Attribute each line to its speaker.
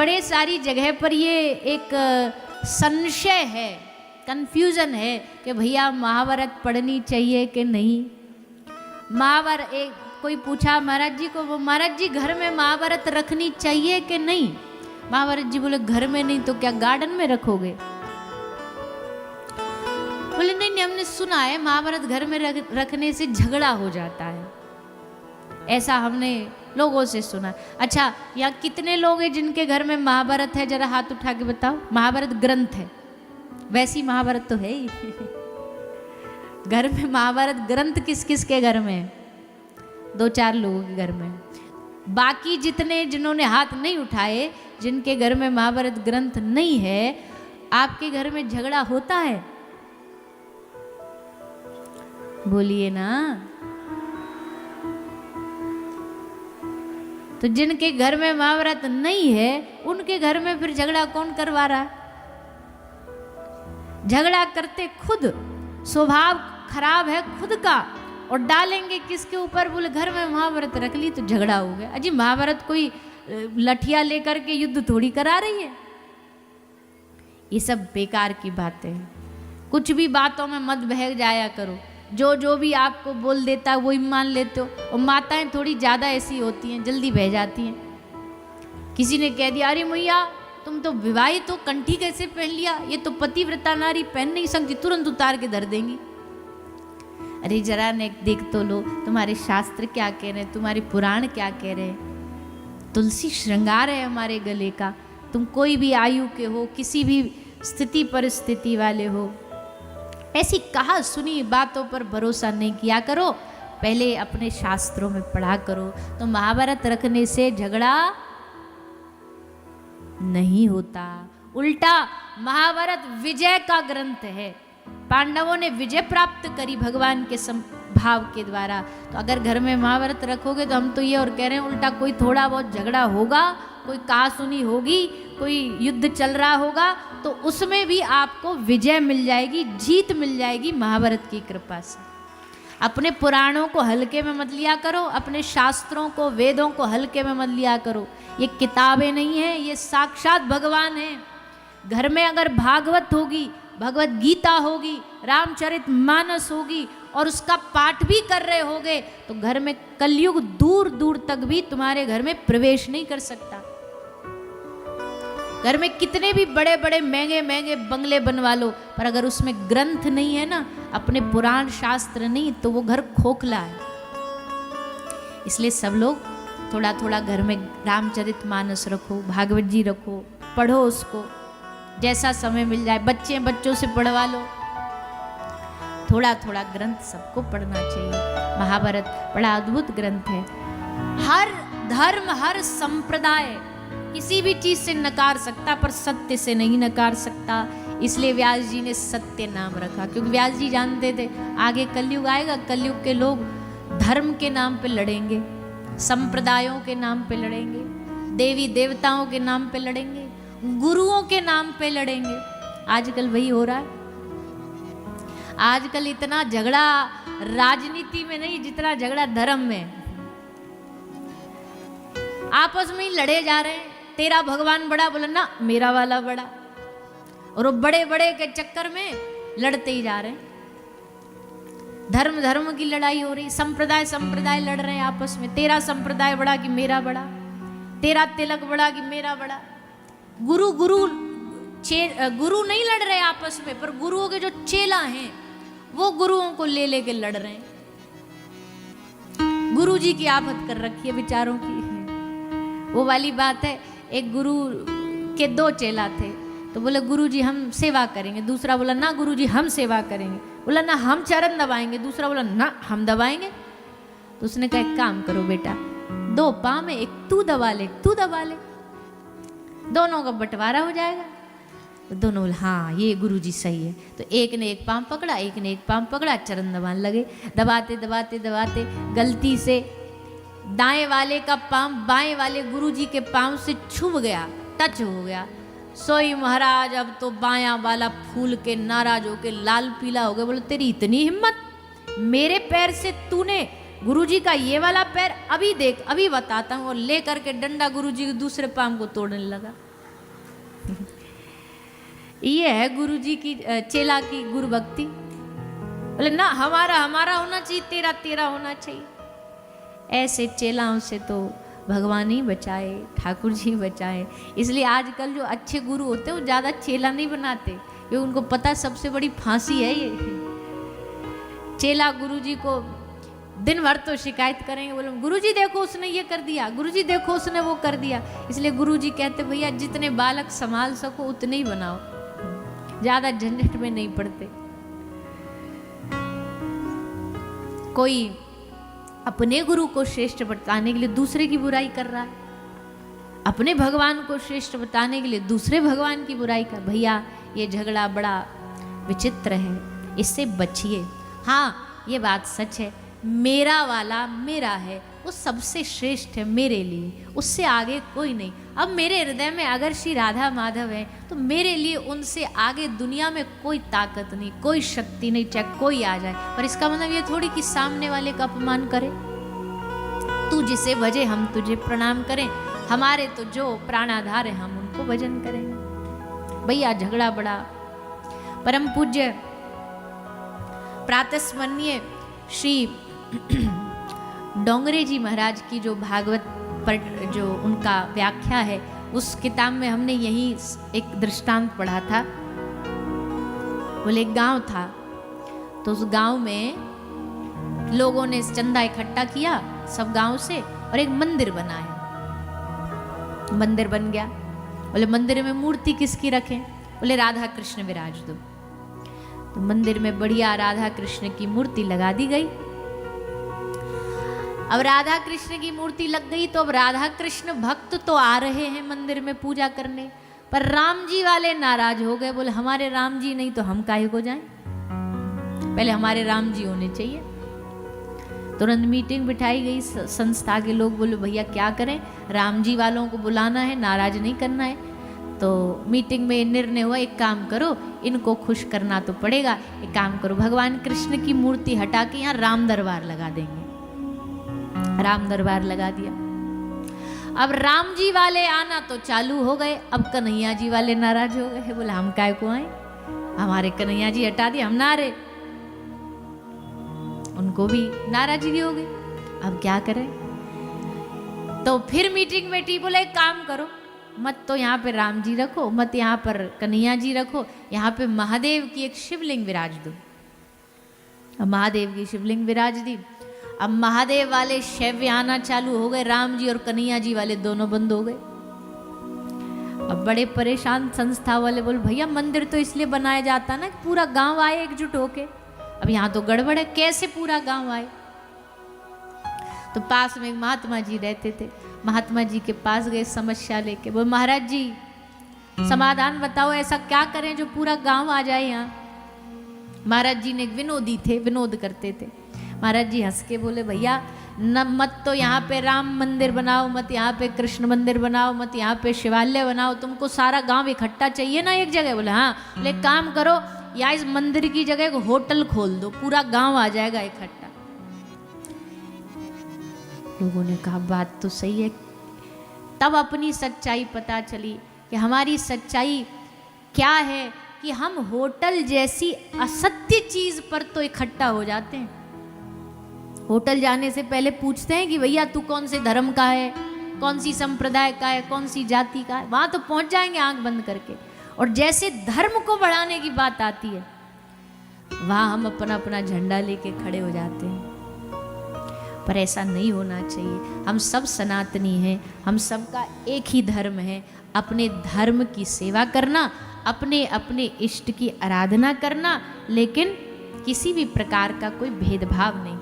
Speaker 1: बड़े सारी जगह पर ये एक संशय है, कंफ्यूजन है कि भैया महाभारत पढ़नी चाहिए कि नहीं। महाभारत एक कोई पूछा महाराज जी को, वो महाराज जी घर में महाभारत रखनी चाहिए कि नहीं। महाभारत जी बोले घर में नहीं तो क्या गार्डन में रखोगे। बोले नहीं नहीं, हमने सुना है महाभारत घर में रखने से झगड़ा हो जाता है, ऐसा हमने लोगों से सुना। अच्छा, यहाँ कितने लोग हैं जिनके घर में महाभारत है, जरा हाथ उठा के बताओ। महाभारत ग्रंथ है, वैसी महाभारत तो है ही घर में महाभारत ग्रंथ किस किस के घर में है? 2-4 लोगों के घर में। बाकी जितने जिन्होंने हाथ नहीं उठाए, जिनके घर में महाभारत ग्रंथ नहीं है, आपके घर में झगड़ा होता है? बोलिए ना। तो जिनके घर में महाभारत नहीं है, उनके घर में फिर झगड़ा कौन करवा रहा है? झगड़ा करते खुद, स्वभाव खराब है खुद का, और डालेंगे किसके ऊपर? बोले घर में महाभारत रख ली तो झगड़ा हो गया। अजी महाभारत कोई लठिया लेकर के युद्ध थोड़ी करा रही है। ये सब बेकार की बातें हैं। कुछ भी बातों में मत बहक जाया करो। जो भी आपको बोल देता है वही मान लेते हो। और माताएं थोड़ी ज़्यादा ऐसी होती हैं, जल्दी बह जाती हैं। किसी ने कह दिया अरे मैया तुम तो विवाहित हो, कंठी कैसे पहन लिया? ये तो पतिव्रता नारी पहन नहीं सकती, तुरंत उतार के धर देंगी। अरे जरा ने देख तो लो, तुम्हारे शास्त्र क्या कह रहे हैं, तुम्हारे पुराण क्या कह रहे हैं। तुलसी श्रृंगार है हमारे गले का। तुम कोई भी आयु के हो, किसी भी स्थिति परिस्थिति वाले हो, ऐसी कहा सुनी बातों पर भरोसा नहीं किया करो। पहले अपने शास्त्रों में पढ़ा करो। तो महाभारत रखने से झगड़ा नहीं होता। उल्टा महाभारत विजय का ग्रंथ है। पांडवों ने विजय प्राप्त करी भगवान के भाव के द्वारा। तो अगर घर में महाभारत रखोगे तो हम तो ये और कह रहे हैं उल्टा कोई थोड़ा बहुत झगड़ा होगा, कोई कहा सुनी होगी, कोई युद्ध चल रहा होगा, तो उसमें भी आपको विजय मिल जाएगी, जीत मिल जाएगी महाभारत की कृपा से। अपने पुराणों को हल्के में मत लिया करो, अपने शास्त्रों को वेदों को हल्के में मत लिया करो। ये किताबें नहीं है, ये साक्षात भगवान है। घर में अगर भागवत होगी, भगवत गीता होगी, रामचरित मानस होगी और उसका पाठ भी कर रहे होगे, तो घर में कलयुग दूर दूर तक भी तुम्हारे घर में प्रवेश नहीं कर सकता। घर में कितने भी बड़े बड़े महंगे महंगे बंगले बनवा लो, पर अगर उसमें ग्रंथ नहीं है ना, अपने पुराण शास्त्र नहीं, तो वो घर खोखला है। इसलिए सब लोग थोड़ा थोड़ा घर में रामचरित मानस रखो, भागवत जी रखो, पढ़ो उसको, जैसा समय मिल जाए। बच्चों से पढ़वा लो। थोड़ा थोड़ा ग्रंथ सबको पढ़ना चाहिए। महाभारत बड़ा अद्भुत ग्रंथ है। हर धर्म, हर संप्रदाय किसी भी चीज से नकार सकता, पर सत्य से नहीं नकार सकता। इसलिए व्यास जी ने सत्य नाम रखा, क्योंकि व्यास जी जानते थे आगे कलयुग आएगा, कलयुग के लोग धर्म के नाम पे लड़ेंगे, संप्रदायों के नाम पे लड़ेंगे, देवी देवताओं के नाम पे लड़ेंगे, गुरुओं के नाम पे लड़ेंगे। आजकल वही हो रहा है। आजकल इतना झगड़ा राजनीति में नहीं, जितना झगड़ा धर्म में। आपस में ही लड़े जा रहे हैं। तेरा भगवान बड़ा, बोला ना मेरा वाला बड़ा, और वो बड़े बड़े के चक्कर में लड़ते ही जा रहे हैं। धर्म धर्म की लड़ाई हो रही, संप्रदाय संप्रदाय लड़ रहे हैं आपस में। तेरा संप्रदाय बड़ा कि मेरा बड़ा, तेरा तिलक बड़ा कि मेरा बड़ा। गुरु गुरु नहीं लड़ रहे आपस में, पर गुरुओं के जो चेला हैं वो गुरुओं को ले लेके लड़ रहे हैं। गुरु जी की आफत कर रखी है बेचारों की। वो वाली बात है, एक गुरु के 2 चेला थे, तो बोले गुरु जी हम सेवा करेंगे। दूसरा बोला ना गुरु जी हम सेवा करेंगे। बोला ना हम चरण दबाएंगे। दूसरा बोला ना हम दबाएंगे। तो उसने कहा एक काम करो बेटा, 2 पाँव में, एक तू दबा ले, तू दबा ले, दोनों का बंटवारा हो जाएगा। तो दोनों बोले हाँ ये गुरुजी सही है। तो एक ने एक पाँव पकड़ा, एक ने एक पाँव पकड़ा, चरण दबाने लगे। दबाते दबाते दबाते गलती से दाएं वाले का पाँव बाएं वाले गुरुजी के पाँव से छुप गया, टच हो गया। सोई महाराज अब तो बायां वाला फूल के नाराज होके लाल पीला हो गया। बोले तेरी इतनी हिम्मत, मेरे पैर से तूने गुरुजी का ये वाला पैर, अभी देख अभी बताता हूँ। और ले करके डंडा गुरुजी के दूसरे पाँव को तोड़ने लगा। ये है गुरु जी की चेला की गुरु भक्ति। बोले ना हमारा हमारा होना चाहिए, तेरा तेरा होना चाहिए। ऐसे चेलाओं से तो भगवान ही बचाए, ठाकुर जी बचाए। इसलिए आजकल जो अच्छे गुरु होते हैं वो ज़्यादा चेला नहीं बनाते, क्योंकि उनको पता सबसे बड़ी फांसी है ये। चेला गुरु जी को दिन भर तो शिकायत करेंगे, बोले गुरु जी देखो उसने ये कर दिया, गुरु जी देखो उसने वो कर दिया। इसलिए गुरु जी कहते भैया जितने बालक संभाल सको उतने ही बनाओ, ज़्यादा झंझट में नहीं पड़ते। कोई अपने गुरु को श्रेष्ठ बताने के लिए दूसरे की बुराई कर रहा है, अपने भगवान को श्रेष्ठ बताने के लिए दूसरे भगवान की बुराई कर, भैया ये झगड़ा बड़ा विचित्र है, इससे बचिए। हाँ ये बात सच है, मेरा वाला मेरा है, वो सबसे श्रेष्ठ है मेरे लिए, उससे आगे कोई नहीं। अब मेरे हृदय में अगर श्री राधा माधव है तो मेरे लिए उनसे आगे दुनिया में कोई ताकत नहीं, कोई शक्ति नहीं, चाहे कोई आ जाए। पर इसका मतलब ये थोड़ी कि सामने वाले का अपमान करें। तू जिसे भजे हम तुझे प्रणाम करें, हमारे तो जो प्राणाधार है हम उनको भजन करेंगे। भैया झगड़ा बड़ा। परम पूज्य प्रातस्मरणीय श्री डोंगरे जी महाराज की जो भागवत पर जो उनका व्याख्या है, उस किताब में हमने यही एक दृष्टांत पढ़ा था। बोले एक गांव था, तो उस गांव में लोगों ने चंदा इकट्ठा किया सब गांव से और एक मंदिर बनाया। मंदिर बन गया। बोले मंदिर में मूर्ति किसकी रखें? बोले राधा कृष्ण विराज दो। तो मंदिर में बढ़िया राधा कृष्ण की मूर्ति लगा दी गई। अब राधा कृष्ण की मूर्ति लग गई तो अब राधा कृष्ण भक्त तो आ रहे हैं मंदिर में पूजा करने, पर राम जी वाले नाराज हो गए। बोले हमारे राम जी नहीं तो हम काहे को जाएं, पहले हमारे राम जी होने चाहिए। तुरंत मीटिंग बिठाई गई, संस्था के लोग बोले भैया क्या करें, राम जी वालों को बुलाना है, नाराज नहीं करना है। तो मीटिंग में निर्णय हुआ एक काम करो, इनको खुश करना तो पड़ेगा, एक काम करो भगवान कृष्ण की मूर्ति हटा के यहाँ राम दरबार लगा देंगे। राम दरबार लगा दिया। अब राम जी वाले आना तो चालू हो गए। अब कन्हैया जी वाले नाराज हो गए, बोले हम काय को आए, हमारे कन्हैया जी हटा दिए, हम ना रहे। उनको भी नाराजगी हो गई, अब क्या करें। तो फिर मीटिंग बैठी, बोले एक काम करो, मत तो यहाँ पे राम जी रखो, मत यहाँ पर कन्हैया जी रखो, यहाँ पे महादेव की एक शिवलिंग विराज दो। अब महादेव की शिवलिंग विराज दी। अब महादेव वाले शैव्य आना चालू हो गए, राम जी और कन्हैया जी वाले दोनों बंद हो गए। अब बड़े परेशान संस्था वाले बोले भैया मंदिर तो इसलिए बनाया जाता ना कि पूरा गांव आए एकजुट होके, अब यहाँ तो गड़बड़ है, कैसे पूरा गांव आए। तो पास में एक महात्मा जी रहते थे, महात्मा जी के पास गए समस्या लेके, बोले महाराज जी समाधान बताओ, ऐसा क्या करें जो पूरा गांव आ जाए यहाँ। महाराज जी ने एक विनोदी थे, विनोद करते थे। महाराज जी हंस के बोले भैया न मत तो यहाँ पे राम मंदिर बनाओ, मत यहाँ पे कृष्ण मंदिर बनाओ, मत यहाँ पे शिवालय बनाओ, तुमको सारा गांव इकट्ठा चाहिए ना एक जगह। बोले हाँ। बोले काम करो या इस मंदिर की जगह एक होटल खोल दो, पूरा गांव आ जाएगा इकट्ठा। लोगों ने कहा बात तो सही है। तब अपनी सच्चाई पता चली कि हमारी सच्चाई क्या है कि हम होटल जैसी असत्य चीज पर तो इकट्ठा हो जाते हैं। होटल जाने से पहले पूछते हैं कि भैया तू कौन से धर्म का है, कौन सी संप्रदाय का है, कौन सी जाति का है। वहां तो पहुंच जाएंगे आंख बंद करके। और जैसे धर्म को बढ़ाने की बात आती है वहां हम अपना अपना झंडा लेके खड़े हो जाते हैं। पर ऐसा नहीं होना चाहिए। हम सब सनातनी हैं, हम सबका एक ही धर्म है। अपने धर्म की सेवा करना, अपने अपने इष्ट की आराधना करना, लेकिन किसी भी प्रकार का कोई भेदभाव नहीं।